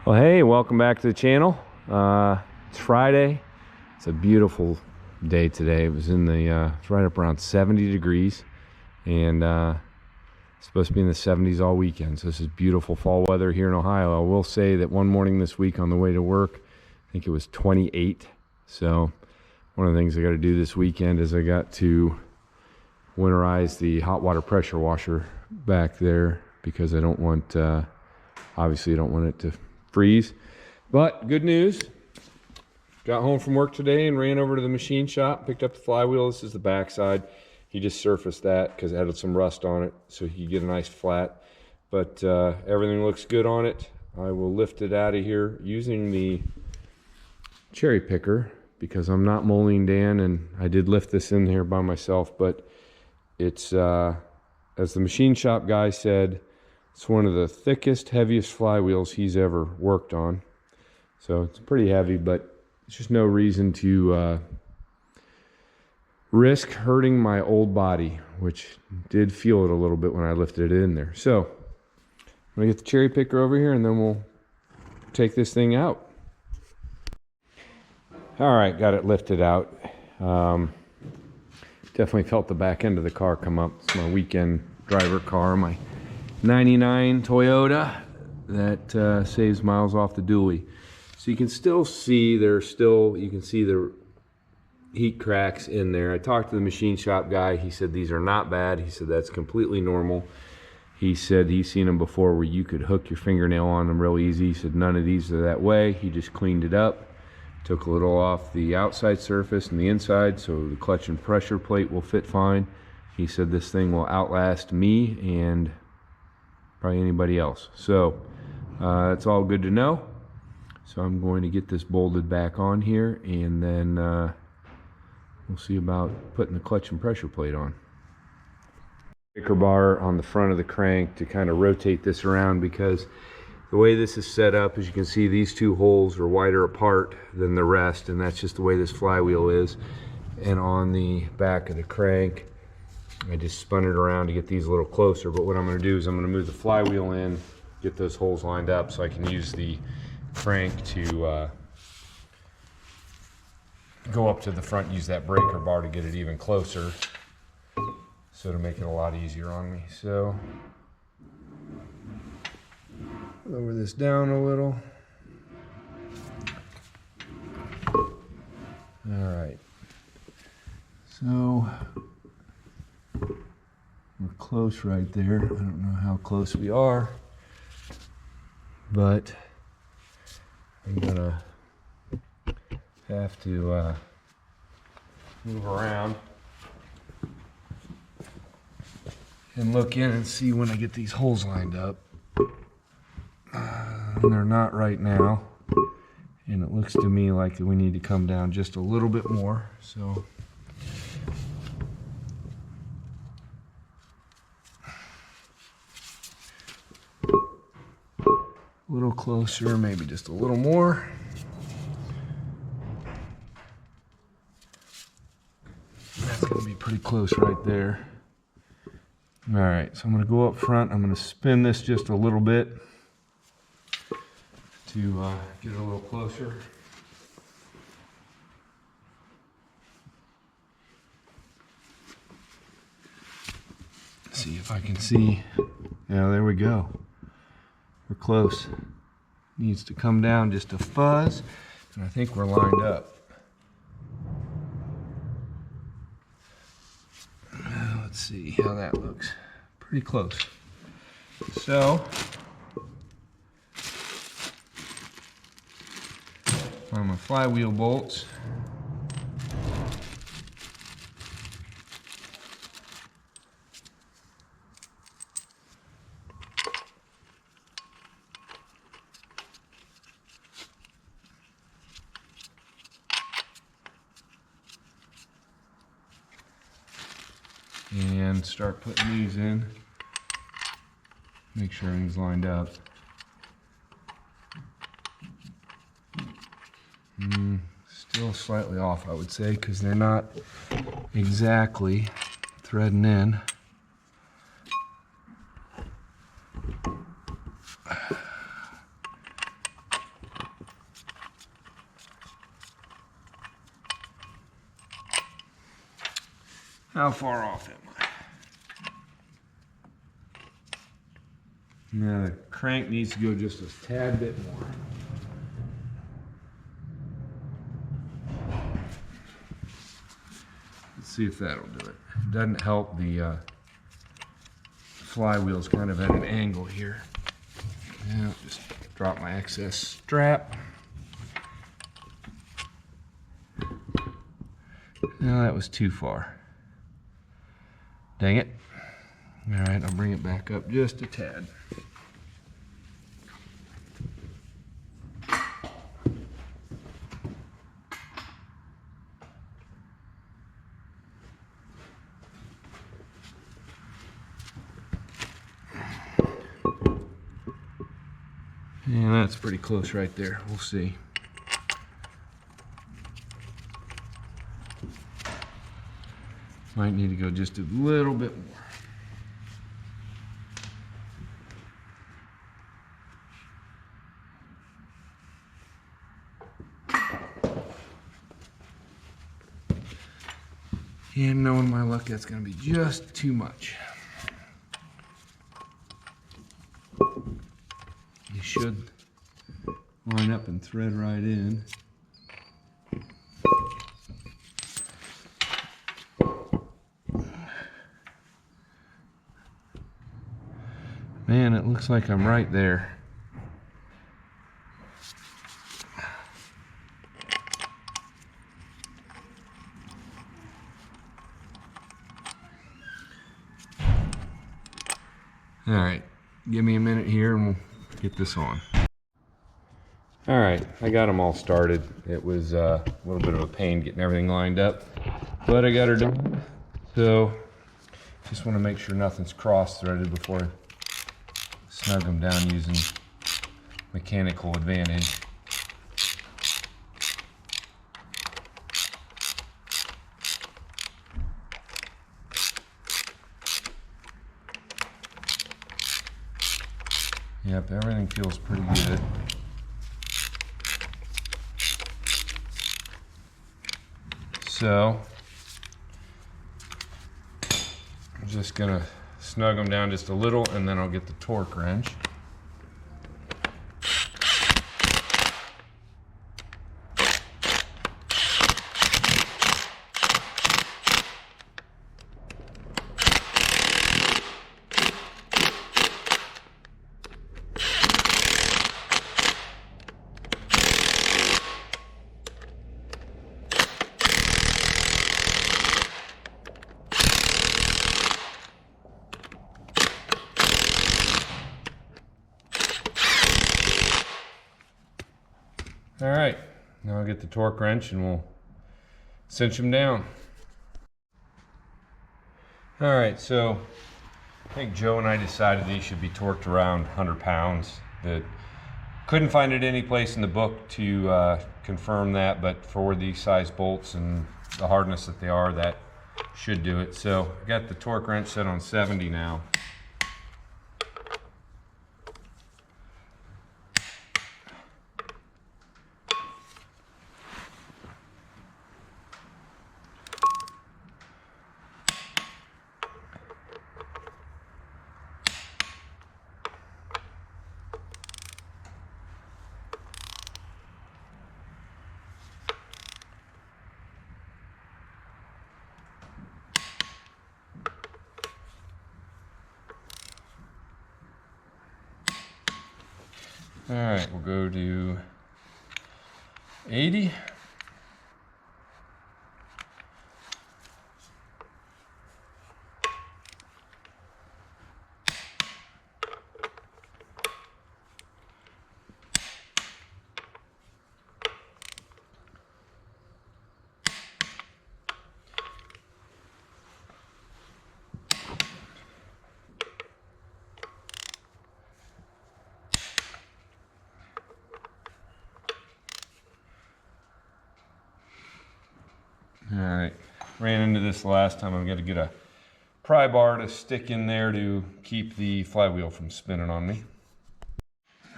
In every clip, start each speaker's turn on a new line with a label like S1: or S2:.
S1: Well, hey, welcome back to the channel. It's Friday. It's a beautiful day today. It was in the it's right up around 70 degrees, and it's supposed to be in the 70s all weekend. So this is beautiful fall weather here in Ohio. I will say that one morning this week on the way to work, I think it was 28. So one of the things I got to do this weekend is I got to winterize the hot water pressure washer back there, because I don't want obviously I don't want it to freeze. But good news, got home from work today and ran over to the machine shop, picked up the flywheel. This is the backside. He just surfaced that because it had some rust on it, so he could get a nice flat. But everything looks good on it. I will lift it out of here using the cherry picker, because I'm not Moline Dan, and I did lift this in here by myself. But it's as the machine shop guy said, it's one of the thickest, heaviest flywheels he's ever worked on. So it's pretty heavy, but it's just no reason to risk hurting my old body, which did feel it a little bit when I lifted it in there. So I'm gonna get the cherry picker over here and then we'll take this thing out. All right, got it lifted out. Definitely felt the back end of the car come up. It's my weekend driver car, my 99 Toyota that saves miles off the dually. So you can still see you can see the heat cracks in there. I talked to the machine shop guy. He said these are not bad. He said that's completely normal. He said he's seen them before where you could hook your fingernail on them real easy. He said none of these are that way. He just cleaned it up, took a little off the outside surface and the inside, so the clutch and pressure plate will fit fine. He said this thing will outlast me and probably anybody else. So it's all good to know. So I'm going to get this bolted back on here, and then we'll see about putting the clutch and pressure plate on. Breaker bar on the front of the crank to kind of rotate this around, because the way this is set up, as you can see, these two holes are wider apart than the rest, and that's just the way this flywheel is. And on the back of the crank, I just spun it around to get these a little closer. But what I'm going to do is I'm going to move the flywheel in, get those holes lined up so I can use the crank to go up to the front, use that breaker bar to get it even closer, so to make it a lot easier on me. So lower this down a little. All right. So we're close right there. I don't know how close we are, but I'm gonna have to move around and look in and see when I get these holes lined up. And they're not right now, and it looks to me like we need to come down just a little bit more. So a little closer, maybe just a little more. That's going to be pretty close right there. All right, so I'm going to go up front. I'm going to spin this just a little bit to get it a little closer. See if I can see. Yeah, there we go. We're close. Needs to come down just a fuzz, and I think we're lined up. Let's see how that looks. Pretty close. So on my flywheel bolts, and start putting these in. Make sure everything's lined up. Still slightly off, I would say, because they're not exactly threading in. How far off am I? Now the crank needs to go just a tad bit more. Let's see if that'll do it. It doesn't help the flywheel's kind of at an angle here. Yeah, just drop my excess strap. No, that was too far. Dang it. All right, I'll bring it back up just a tad. Yeah, that's pretty close right there. We'll see. Might need to go just a little bit more. And knowing my luck, that's going to be just too much. You should line up and thread right in. Man, it looks like I'm right there. All right, give me a minute here and we'll get this on. All right, I got them all started. It was a little bit of a pain getting everything lined up, but I got her done. So just want to make sure nothing's cross-threaded before I snug them down using mechanical advantage. Yep, everything feels pretty good. So I'm just gonna snug them down just a little and then I'll get the torque wrench. All right, now I'll get the torque wrench and we'll cinch them down. All right, so I think Joe and I decided these should be torqued around 100 pounds. Couldn't find it any place in the book to confirm that, but for these size bolts and the hardness that they are, that should do it. So I got the torque wrench set on 70 now. All right, we'll go to 80. All right, ran into this last time. I'm gonna get a pry bar to stick in there to keep the flywheel from spinning on me.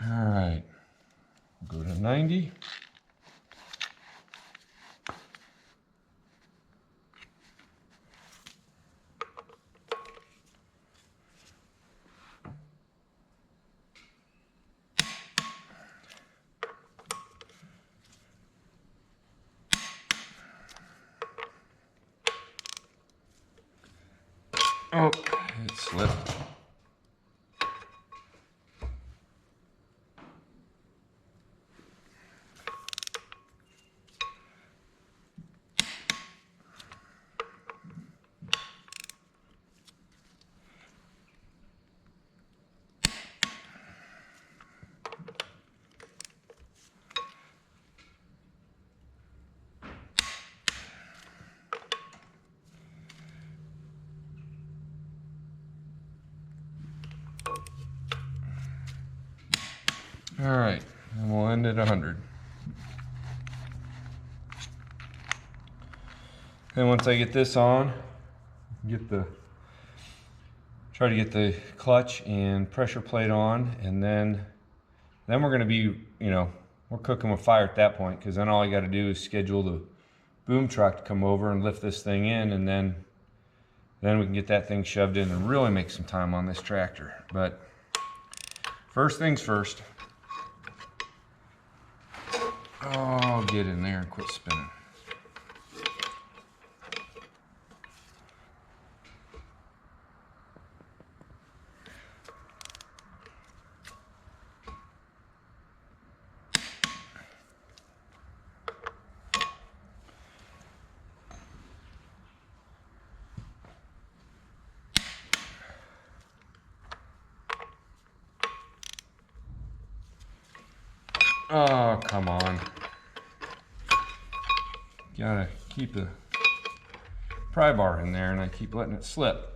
S1: All right, we'll go to 90. Oh, it slipped. All right, and we'll end at 100. And once I get this on, try to get the clutch and pressure plate on, and then we're going to be, we're cooking with fire at that point, because then all I got to do is schedule the boom truck to come over and lift this thing in, and then we can get that thing shoved in and really make some time on this tractor. But first things first. Oh, get in there and quit spinning. Oh, come on. Gotta keep the pry bar in there, and I keep letting it slip.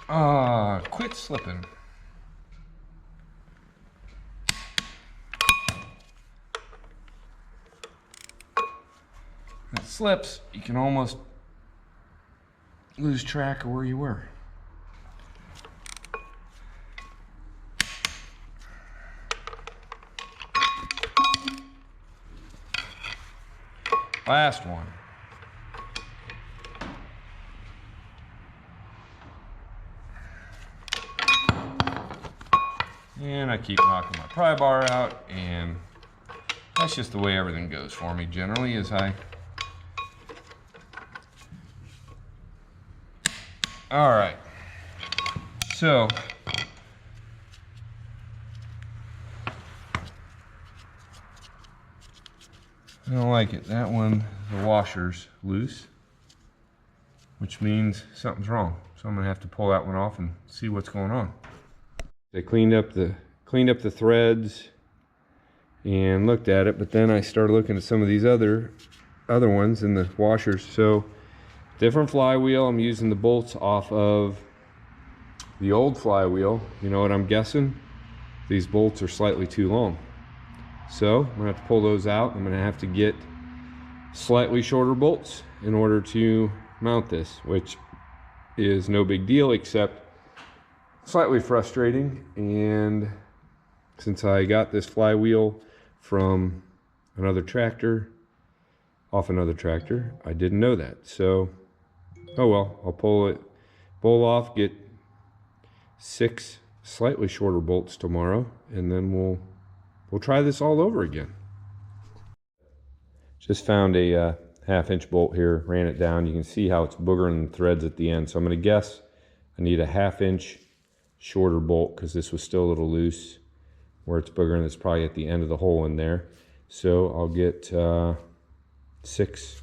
S1: Ah, quit slipping. It slips, you can almost lose track of where you were. Last one. And I keep knocking my pry bar out, and that's just the way everything goes for me generally, as all right, so I don't like it. That one, the washer's loose, which means something's wrong. So I'm gonna have to pull that one off and see what's going on. I cleaned up the threads and looked at it, but then I started looking at some of these other ones in the washers. So different flywheel. I'm using the bolts off of the old flywheel. You know what I'm guessing? These bolts are slightly too long. So I'm gonna have to pull those out. I'm gonna have to get slightly shorter bolts in order to mount this, which is no big deal, except slightly frustrating. And since I got this flywheel from another tractor, off another tractor, I didn't know that. So, oh well, I'll pull off, get 6 slightly shorter bolts tomorrow, and then we'll try this all over again. Just found a 1/2-inch bolt here, ran it down. You can see how it's boogering the threads at the end. So I'm gonna guess I need a 1/2-inch shorter bolt, because this was still a little loose where it's boogering. It's probably at the end of the hole in there. So I'll get 6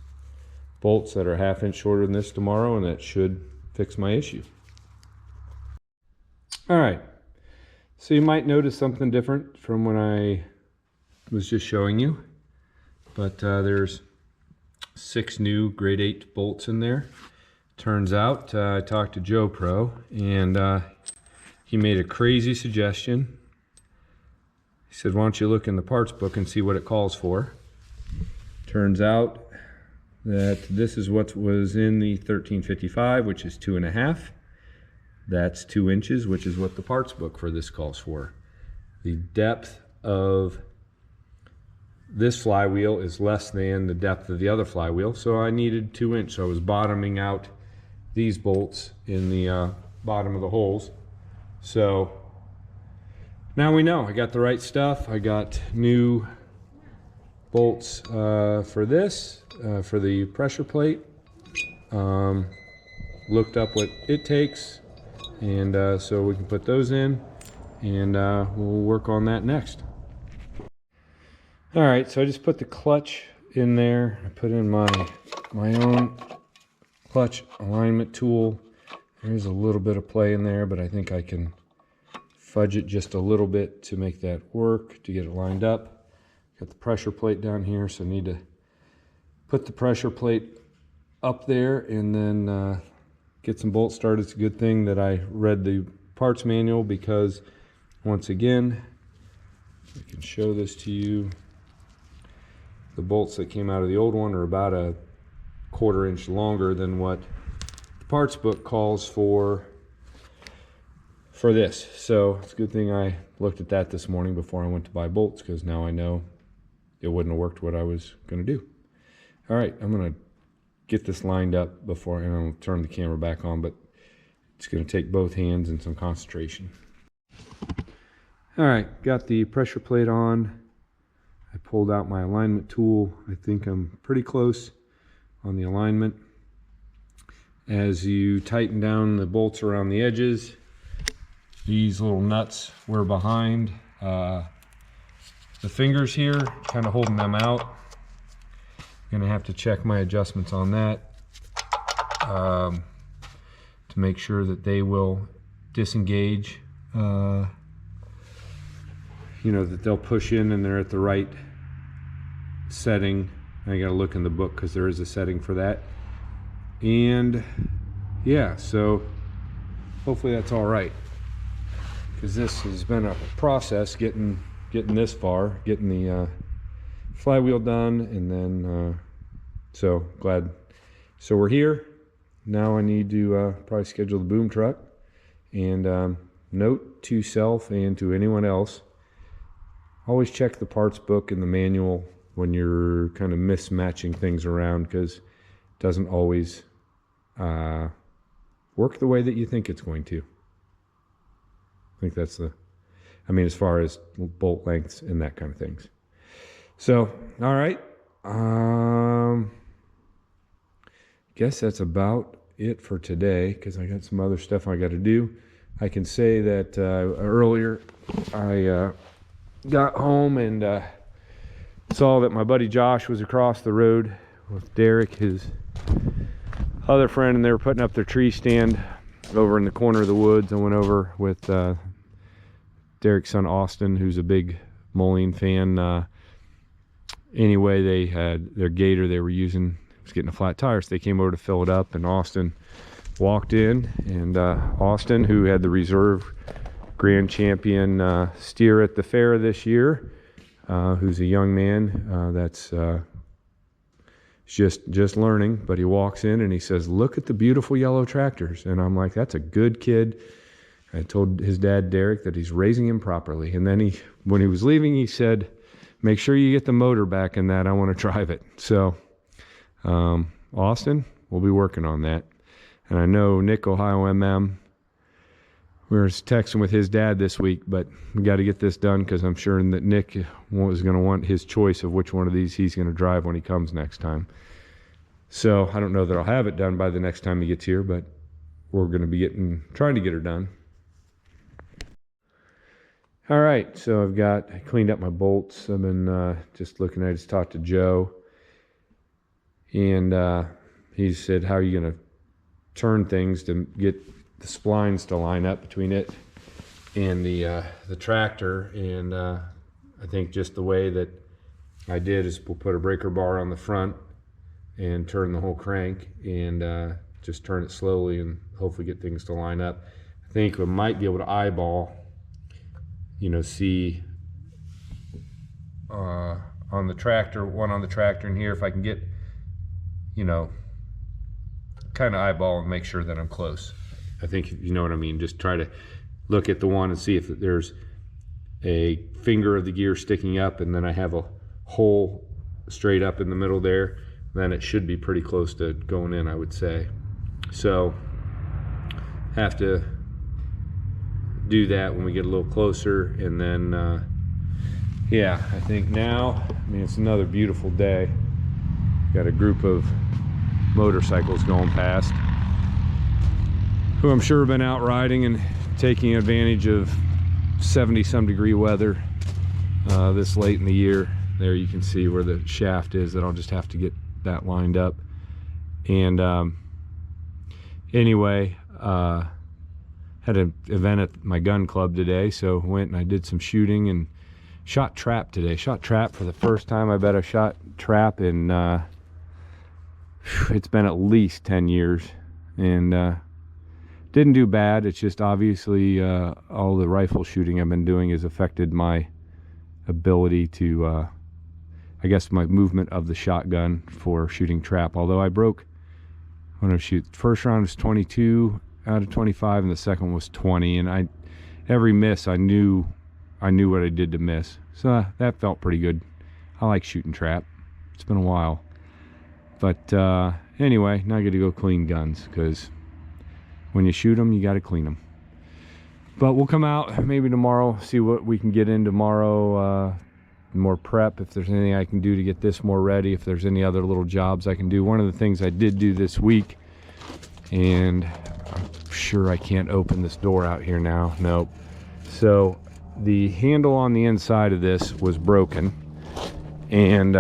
S1: bolts that are 1/2 inch shorter than this tomorrow, and that should fix my issue. All right, so you might notice something different from when I was just showing you, but there's 6 new grade 8 bolts in there. Turns out I talked to Joe Pro, and he made a crazy suggestion. He said, why don't you look in the parts book and see what it calls for. Turns out that this is what was in the 1355, which is 2.5. That's 2 inches, which is what the parts book for this calls for. The depth of this flywheel is less than the depth of the other flywheel, so I needed 2 inch. So I was bottoming out these bolts in the bottom of the holes. So now we know I got the right stuff. I got new bolts for this, for the pressure plate. Looked up what it takes, and so we can put those in, and we'll work on that next. All right, so I just put the clutch in there. I put in my own clutch alignment tool. There's a little bit of play in there, but I think I can fudge it just a little bit to make that work, to get it lined up. Got the pressure plate down here, so I need to put the pressure plate up there and then get some bolts started. It's a good thing that I read the parts manual, because once again, I can show this to you. The bolts that came out of the old one are about a 1/4 inch longer than what the parts book calls for this. So it's a good thing I looked at that this morning before I went to buy bolts, because now I know it wouldn't have worked what I was going to do. All right, I'm going to get this lined up before, and I'll turn the camera back on, but it's going to take both hands and some concentration. All right, got the pressure plate on. I pulled out my alignment tool. I think I'm pretty close on the alignment. As you tighten down the bolts around the edges, these little nuts were behind the fingers here, kind of holding them out. I'm gonna have to check my adjustments on that to make sure that they will disengage. You know, that they'll push in and they're at the right setting. I gotta look in the book because there is a setting for that. And yeah, so hopefully that's all right, because this has been a process getting this far, getting the flywheel done, and then so glad. So we're here now. I need to probably schedule the boom truck. And note to self and to anyone else, always check the parts book and the manual when you're kind of mismatching things around, because it doesn't always work the way that you think it's going to. I think that's I mean, as far as bolt lengths and that kind of things. So, all right. Guess that's about it for today, because I got some other stuff I got to do. I can say that earlier I got home and saw that my buddy Josh was across the road with Derek, his other friend, and they were putting up their tree stand over in the corner of the woods. I went over with Derek's son Austin, who's a big Moline fan. Anyway, they had their gator they were using was getting a flat tire, so they came over to fill it up, and Austin walked in, and Austin, who had the reserve grand champion steer at the fair this year, who's a young man that's just learning, but he walks in and he says, "Look at the beautiful yellow tractors." And I'm like, that's a good kid. I told his dad Derek that he's raising him properly, and then when he was leaving, he said, "Make sure you get the motor back in that. I want to drive it." So Austin, we'll be working on that. And I know Nick, Ohio MM, we were texting with his dad this week, but we got to get this done, because I'm sure that Nick was going to want his choice of which one of these he's going to drive when he comes next time. So I don't know that I'll have it done by the next time he gets here, but we're going to be trying to get her done. All right, so I cleaned up my bolts. I've been just looking. I just talked to Joe, and he said, "How are you going to turn things to get the splines to line up between it and the tractor?" And I think just the way that I did is we'll put a breaker bar on the front and turn the whole crank, and just turn it slowly and hopefully get things to line up. I think we might be able to eyeball, see on the tractor, one on the tractor in here, if I can get, kind of eyeball and make sure that I'm close. I think you know what I mean. Just try to look at the one and see if there's a finger of the gear sticking up, and then I have a hole straight up in the middle there. Then it should be pretty close to going in, I would say. So have to do that when we get a little closer. And then yeah, I think now, I mean, it's another beautiful day. Got a group of motorcycles going past who I'm sure have been out riding and taking advantage of 70-some degree weather this late in the year. There you can see where the shaft is, that I'll just have to get that lined up. And anyway, had an event at my gun club today, so went and I did some shooting and shot trap today. Shot trap for the first time. I bet I shot trap in it's been at least 10 years, and didn't do bad. It's just obviously all the rifle shooting I've been doing has affected my ability to I guess my movement of the shotgun for shooting trap. Although I broke, when I shoot, first round was 22 out of 25 and the second was 20, and every miss I knew what I did to miss, so that felt pretty good. I like shooting trap. It's been a while, but anyway, now I get to go clean guns, because when you shoot them you got to clean them. But we'll come out maybe tomorrow, see what we can get in tomorrow. More prep, if there's anything I can do to get this more ready, if there's any other little jobs I can do. One of the things I did do this week, and I'm sure I can't open this door out here now. Nope. So the handle on the inside of this was broken, and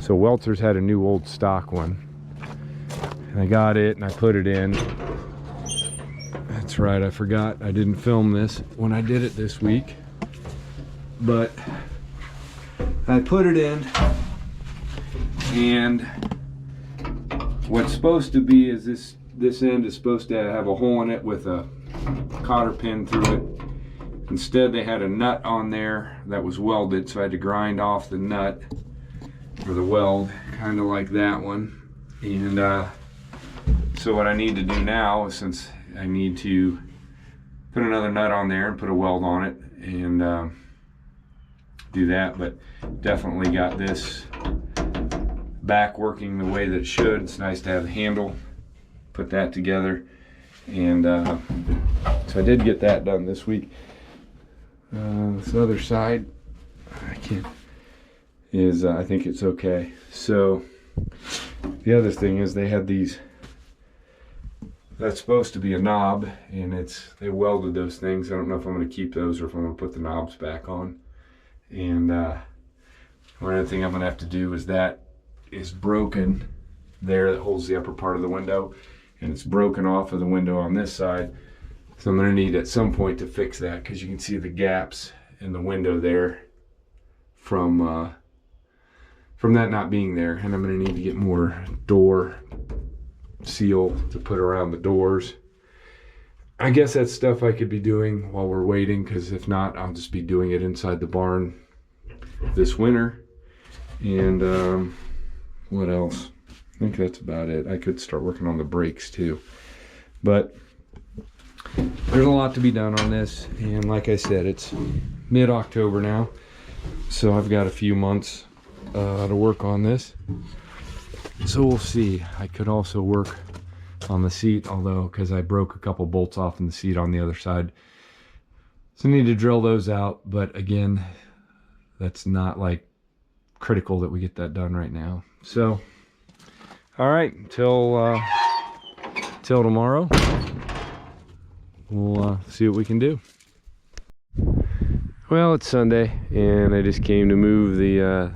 S1: so Welter's had a new old stock one, and I got it and I put it in. That's right, I forgot I didn't film this when I did it this week, but I put it in, and what's supposed to be is this end is supposed to have a hole in it with a cotter pin through it. Instead, they had a nut on there that was welded, so I had to grind off the nut for the weld, kind of like that one. And so what I need to do now is, since I need to put another nut on there and put a weld on it and do that, but definitely got this back working the way that it should. It's nice to have the handle, put that together, and so I did get that done this week. This other side, I can't, is I think it's okay. So the other thing is, they had these, that's supposed to be a knob, and they welded those things. I don't know if I'm going to keep those or if I'm going to put the knobs back on. And one other thing I'm going to have to do is, that is broken there, that holds the upper part of the window, and it's broken off of the window on this side. So I'm going to need at some point to fix that, because you can see the gaps in the window there from that not being there. And I'm going to need to get more door seal to put around the doors. I guess that's stuff I could be doing while we're waiting, because if not, I'll just be doing it inside the barn this winter. And what else? I think that's about it. I could start working on the brakes too, but there's a lot to be done on this. And like I said, it's mid-October now, so I've got a few months to work on this. So we'll see. I could also work on the seat, although, because I broke a couple bolts off in the seat on the other side, so I need to drill those out. But again, that's not like critical that we get that done right now. So all right, till tomorrow, we'll see what we can do. Well, it's Sunday, and I just came to move the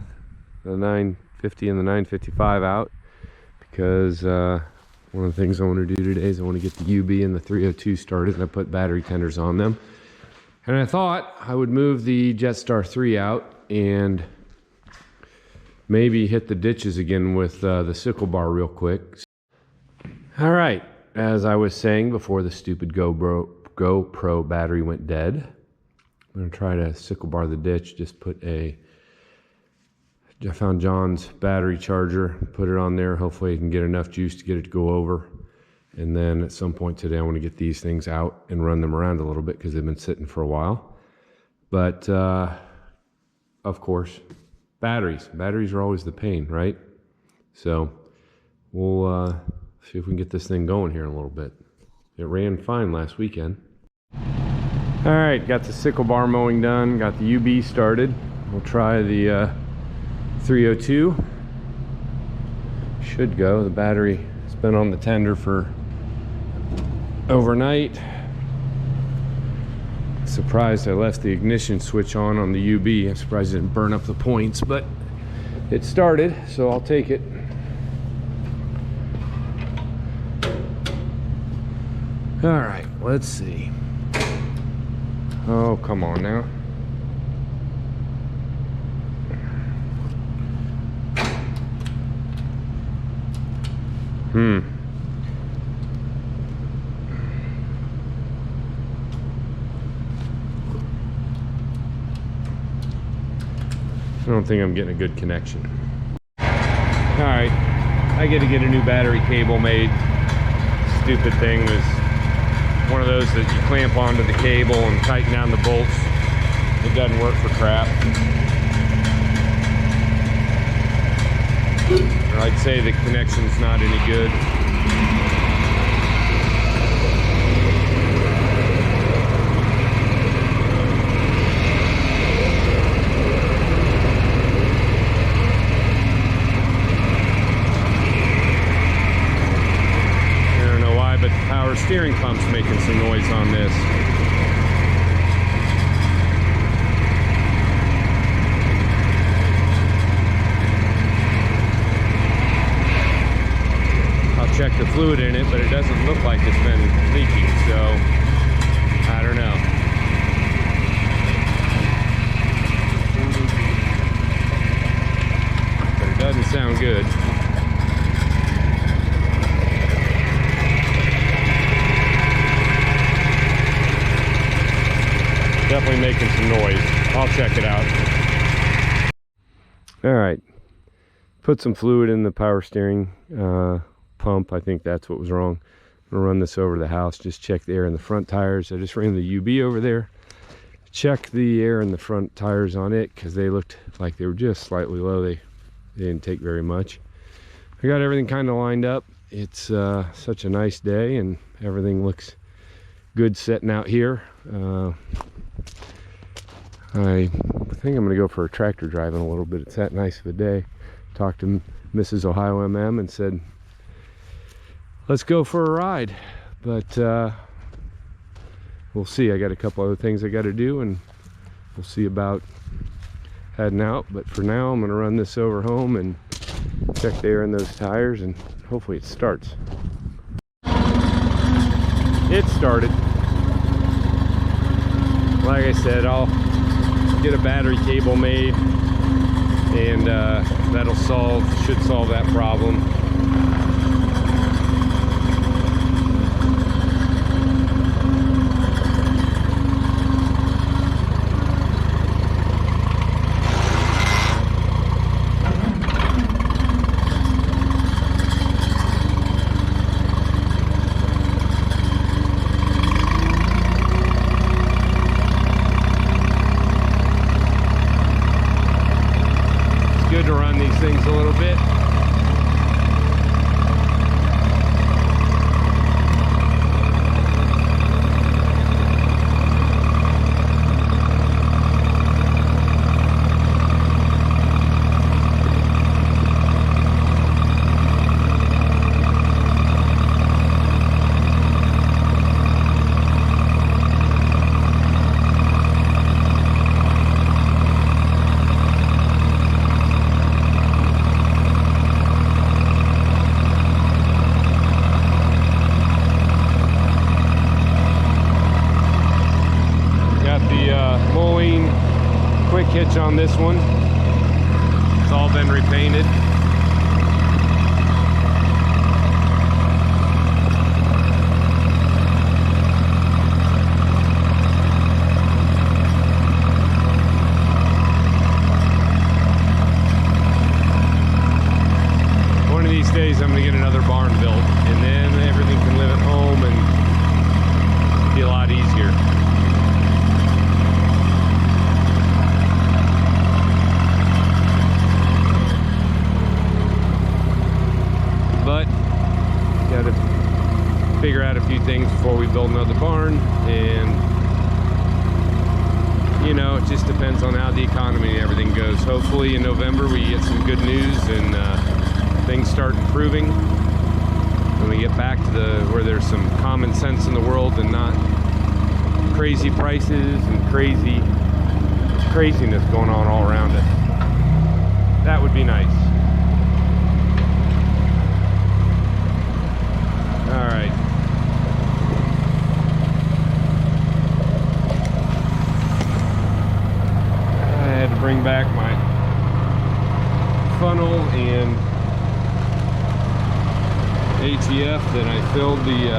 S1: 950 and the 955 out, because one of the things I want to do today is I want to get the UB and the 302 started, and I put battery tenders on them. And I thought I would move the Jetstar 3 out and maybe hit the ditches again with the sickle bar real quick. All right, as I was saying before the stupid GoPro battery went dead, I'm going to try to sickle bar the ditch. Just I found John's battery charger, put it on there. Hopefully I can get enough juice to get it to go over. And then at some point today, I want to get these things out and run them around a little bit, because they've been sitting for a while. But of course, batteries are always the pain, right? So we'll see if we can get this thing going here in a little bit. It ran fine last weekend. All right, got the sickle bar mowing done, got the UB started. We'll try the 302. Should go. The battery has been on the tender for overnight. Surprised I left the ignition switch on the UB. I'm surprised it didn't burn up the points, but it started, so I'll take it. All right, let's see. Oh, come on now. I don't think I'm getting a good connection. All right, I get to get a new battery cable made. Stupid thing was one of those that you clamp onto the cable and tighten down the bolts. It doesn't work for crap. Or I'd say the connection's not any good. Steering pump's making some noise on this. I'll check the fluid in it, but it doesn't look like it's been leaking, so I don't know. But it doesn't sound good. Definitely making some noise. I'll check it out. All right, put some fluid in the power steering pump. I think that's what was wrong. I'm gonna run this over to the house, just check the air in the front tires. I just ran the UB over there, check the air in the front tires on it, because they looked like they were just slightly low. They didn't take very much. I got everything kind of lined up. It's such a nice day and everything looks good setting out here. I think I'm gonna go for a tractor drive in a little bit. It's that nice of a day. Talked to Mrs. Ohio MM and said, let's go for a ride. But we'll see. I got a couple other things I got to do, and we'll see about heading out. But for now, I'm gonna run this over home and check the air in those tires, and hopefully it starts. It started. Like I said, I'll get a battery cable made, and that'll should solve that problem. Good to run these things a little bit. Moline quick hitch on this one. It's all been repainted. One of these days I'm going to get another barn built, and then everything can live at home and be a lot easier. figure out a few things before we build another barn. And you know, it just depends on how the economy and everything goes. Hopefully in November we get some good news and things start improving, and we get back to where there's some common sense in the world and not crazy prices and craziness going on all around us. That would be nice. All right. I had to bring back my funnel and ATF that I filled the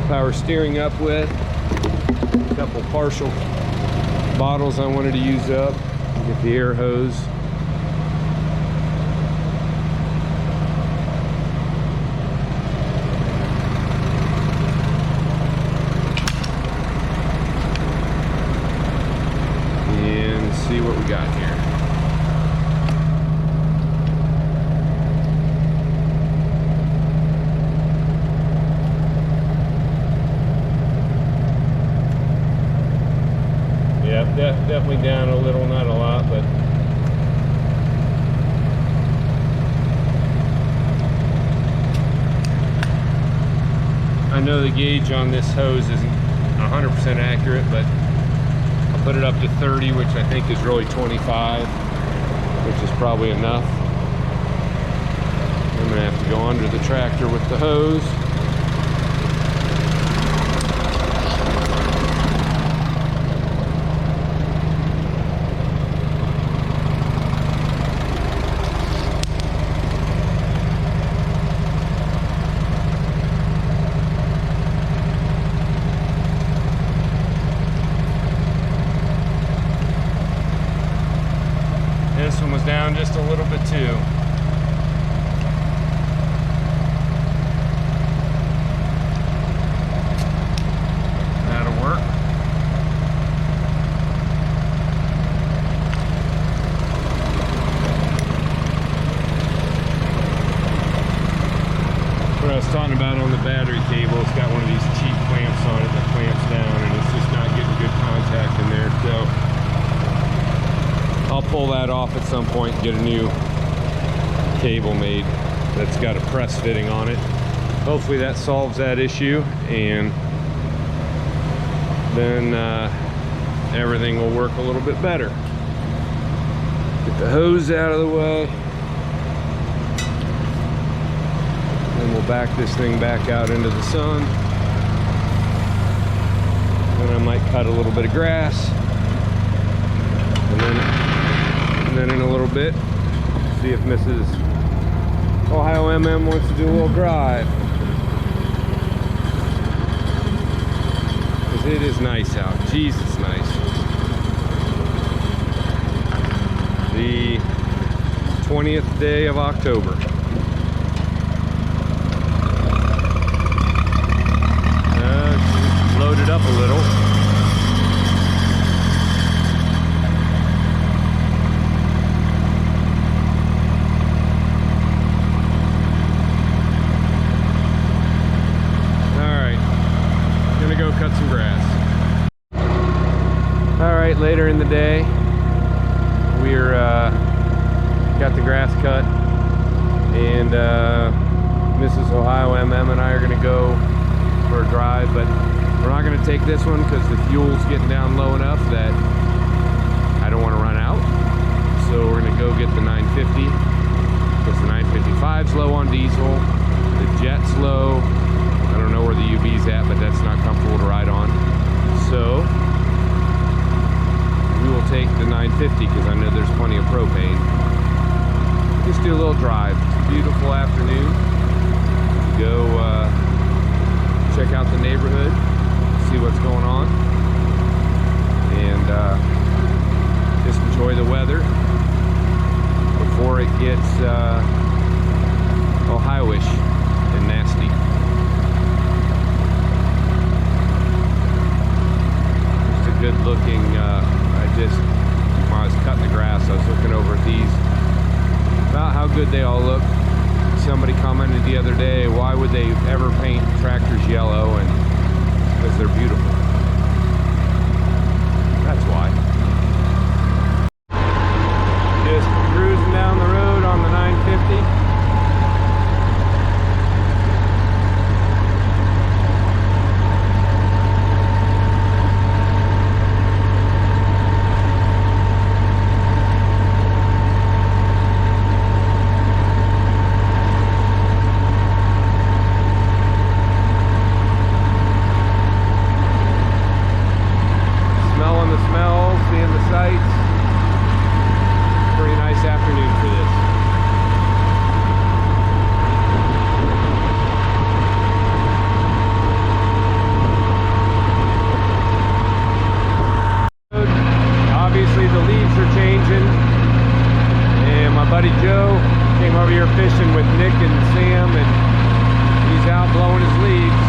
S1: power steering up with. A couple partial bottles I wanted to use up. Get the air hose. And see what we got here. Definitely down a little, not a lot, but I know the gauge on this hose isn't 100% accurate, but I'll put it up to 30, which I think is really 25, which is probably enough. I'm gonna have to go under the tractor with the hose. This one was down just a little bit too. That'll work. What I was talking about on the battery cable, it's got one of these cheap clamps on it that clamps down, and it's just not getting good contact in there. So I'll pull that off at some point and get a new cable made that's got a press fitting on it. Hopefully that solves that issue, and then everything will work a little bit better. Get the hose out of the way. Then we'll back this thing back out into the sun. Then I might cut a little bit of grass. And then in a little bit, see if Mrs. Ohio MM wants to do a little drive. Because it is nice out. Jeez, it's nice. The 20th day of October. Loaded up a little. Cut some grass. All right, later in the day, we're got the grass cut, and Mrs. Ohio MM and I are going to go for a drive, but we're not going to take this one because the fuel's getting down low enough that I don't want to run out. So we're going to go get the 950 because the 955's low on diesel, the Jet's low. I don't know where the UV's at, but that's not comfortable to ride on. So we will take the 950 because I know there's plenty of propane. Just do a little drive. It's a beautiful afternoon. Go check out the neighborhood, see what's going on, and just enjoy the weather before it gets Ohio-ish and nasty. Good looking, when I was cutting the grass, I was looking over at these, about how good they all look. somebody commented the other day, why would they ever paint tractors yellow? And because they're beautiful. That's why. Just cruising down the road on the 950. Buddy Joe came over here fishing with Nick and Sam, and he's out blowing his leaves.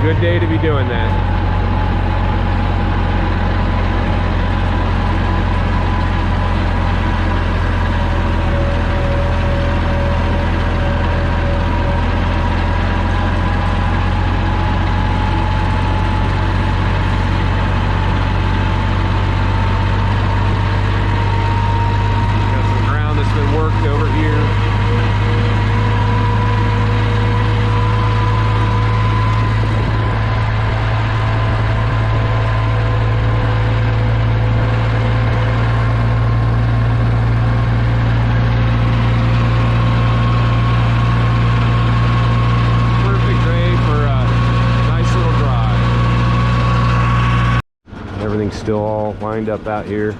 S1: Good day to be doing that. Over here. Perfect day for a nice little drive. Everything's still all lined up out here.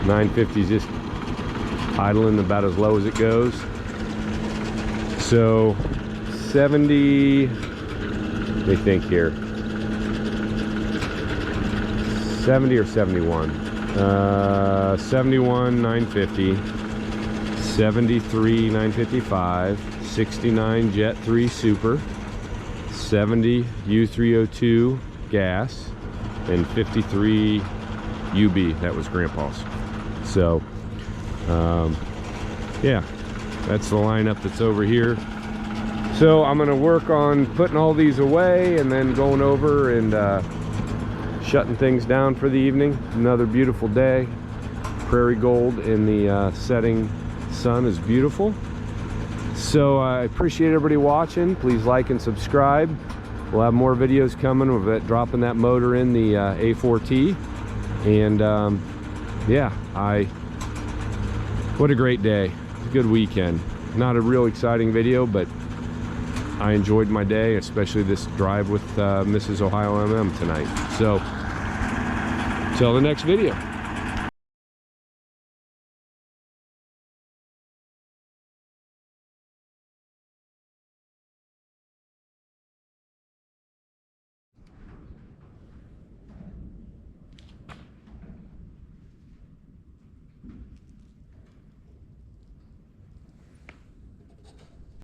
S1: 950's just idling about as low as it goes. So 70, they think here, 70 or 71, 71 950, 73 955, 69 Jet 3 Super, 70 U302 gas, and 53 UB. That was Grandpa's. So yeah, that's the lineup that's over here. So I'm gonna work on putting all these away and then going over and shutting things down for the evening. Another beautiful day. Prairie gold in the setting sun is beautiful. So I appreciate everybody watching. Please like and subscribe. We'll have more videos coming of dropping that motor in the A4T. And yeah, what a great day. A good weekend. Not a real exciting video, but I enjoyed my day, especially this drive with Mrs. Ohio MM tonight. So, till the next video.